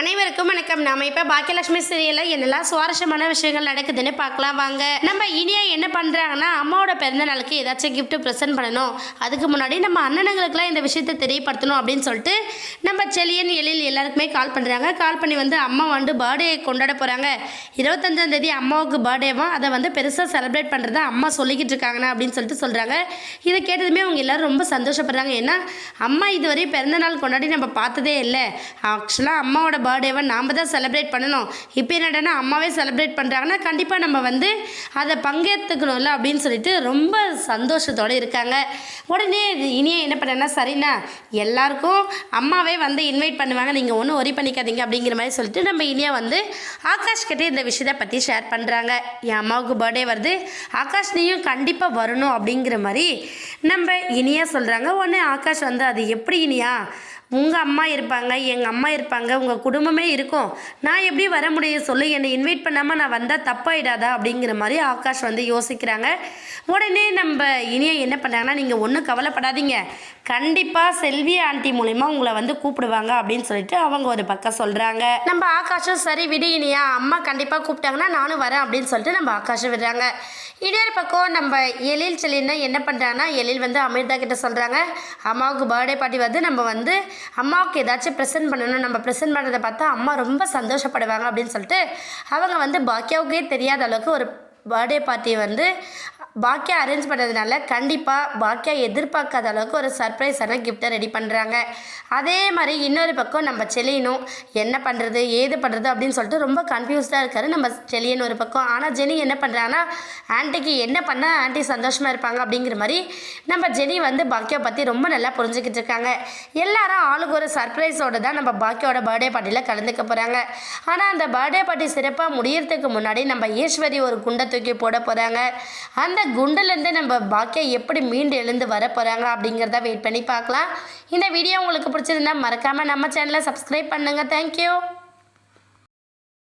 அனைவருக்கும் வணக்கம். நாம இப்போ பாக்கியலட்சுமி சீரியலில் என்னெல்லாம் சுவாரஸ்யமான விஷயங்கள் நடக்குதுன்னு பார்க்கலாம் வாங்க. நம்ம இனியா என்ன பண்ணுறாங்கன்னா, அம்மாவோட பிறந்த நாளுக்கு ஏதாச்சும் கிஃப்ட் ப்ரெசென்ட் பண்ணணும், அதுக்கு முன்னாடி நம்ம அண்ணனுங்களுக்குலாம் இந்த விஷயத்தை தெரியப்படுத்தணும் அப்படின்னு சொல்லிட்டு நம்ம செலியன் எழில் எல்லாருக்குமே கால் பண்ணுறாங்க. கால் பண்ணி அம்மா பர்த்டே கொண்டாட போகிறாங்க, 25ஆம் தேதி அம்மாவுக்கு பர்த்டேவும், அதை பெருசாக செலிப்ரேட் பண்ணுறதா அம்மா சொல்லிக்கிட்டு இருக்காங்கண்ணா அப்படின்னு சொல்லிட்டு சொல்கிறாங்க. இதை கேட்டதுமே அவங்க எல்லோரும் ரொம்ப சந்தோஷப்படுறாங்க. ஏன்னா அம்மா இதுவரை பிறந்த நாள் கொண்டாடி நம்ம பார்த்ததே இல்லை. ஆக்சுவலாக அம்மாவோட பர்த்டேவை நாம் தான் செலிப்ரேட் பண்ணணும், இப்போ என்னடனா அம்மாவே செலிப்ரேட் பண்ணுறாங்கன்னா கண்டிப்பாக நம்ம அதை பங்கேற்றுக்கணும்ல அப்படின்னு சொல்லிட்டு ரொம்ப சந்தோஷத்தோடு இருக்காங்க. உடனே இனியே என்ன பண்ணேன்னா, சரிண்ணா எல்லாருக்கும் அம்மாவே இன்வைட் பண்ணுவாங்க, நீங்கள் ஒன்றும் ஒரி பண்ணிக்காதீங்க அப்படிங்கிற மாதிரி சொல்லிட்டு நம்ம இனியா ஆகாஷ் கிட்டே இந்த விஷயத்தை பற்றி ஷேர் பண்ணுறாங்க. என் அம்மாவுக்கு பர்த்டே வருது, ஆகாஷ் நீயும் கண்டிப்பாக வரணும் அப்படிங்கிற மாதிரி நம்ம இனியா சொல்கிறாங்க. உடனே ஆகாஷ் அது எப்படி இனியா, உங்கள் அம்மா இருப்பாங்க, எங்கள் அம்மா இருப்பாங்க, உங்கள் குடும்பமே இருக்கும், நான் எப்படி வர முடியும் சொல்லு, என்னை இன்வைட் பண்ணாமல் நான் வந்தால் தப்பாயிடாதா அப்படிங்கிற மாதிரி ஆகாஷ் யோசிக்கிறாங்க. உடனே நம்ம இனியா என்ன பண்ணுறாங்கன்னா, நீங்கள் ஒன்றும் கவலைப்படாதீங்க, கண்டிப்பாக செல்வி ஆண்டி மூலிமா உங்களை கூப்பிடுவாங்க அப்படின்னு சொல்லிட்டு அவங்க ஒரு பக்கம் சொல்கிறாங்க. நம்ம ஆகாஷும் சரி விடு இனியா, அம்மா கண்டிப்பாக கூப்பிட்டாங்கன்னா நானும் வரேன் அப்படின்னு சொல்லிட்டு நம்ம ஆகாஷம் விடுறாங்க. இன்னொரு பக்கம் நம்ம எழில் செல்லின்னா என்ன பண்ணுறாங்கன்னா, எழில் அமிர்தா கிட்ட சொல்கிறாங்க, அம்மாவுக்கு பர்த்டே பார்ட்டி நம்ம அம்மாவுக்கு ஏதாச்சும் ப்ரெசென்ட் பண்ணணும், நம்ம ப்ரெசென்ட் பண்ணுறதை பார்த்தா அம்மா ரொம்ப சந்தோஷப்படுவாங்க அப்படின்னு சொல்லிட்டு அவங்க பாக்கியாவுக்கே தெரியாத அளவுக்கு ஒரு பர்த்டே பார்ட்டியை பாக்கியா அரேஞ்ச் பண்ணுறதுனால கண்டிப்பாக பாக்கியா எதிர்பார்க்காத அளவுக்கு ஒரு சர்ப்ரைஸான கிஃப்ட்டை ரெடி பண்ணுறாங்க. அதே மாதிரி இன்னொரு பக்கம் நம்ம செலியனும் என்ன பண்ணுறது ஏது பண்ணுறது அப்படின்னு சொல்லிட்டு ரொம்ப கன்ஃபியூஸ்டாக இருக்காரு நம்ம செலியன் ஒரு பக்கம். ஆனால் ஜெனி என்ன பண்ணுறாங்கன்னா, ஆன்ட்டிக்கு என்ன பண்ணால் ஆன்ட்டி சந்தோஷமாக இருப்பாங்க அப்படிங்கிற மாதிரி நம்ம ஜெனி பாக்கியா பற்றி ரொம்ப நல்லா புரிஞ்சுக்கிட்டு இருக்காங்க. எல்லாரும் ஆளுக்கு ஒரு சர்ப்ரைஸோடு தான் நம்ம பாக்கியோட பர்த்டே பார்ட்டியில் கலந்துக்க போகிறாங்க. ஆனால் அந்த பர்த்டே பார்ட்டி சிறப்பாக முடியறதுக்கு முன்னாடி நம்ம ஈஸ்வரி ஒரு குண்டை தூக்கி போட போகிறாங்க. அந்த குண்டிலேருந்து நம்ம பாக்கியா எப்படி மீண்டு எழுந்து வர போகிறாங்க அப்படிங்கிறத வெயிட் பண்ணி பார்க்கலாம். இந்த வீடியோ உங்களுக்கு பிடிச்சிருந்தா மறக்காமல் நம்ம சேனலை சப்ஸ்கிரைப் பண்ணுங்கள். தேங்க்யூ.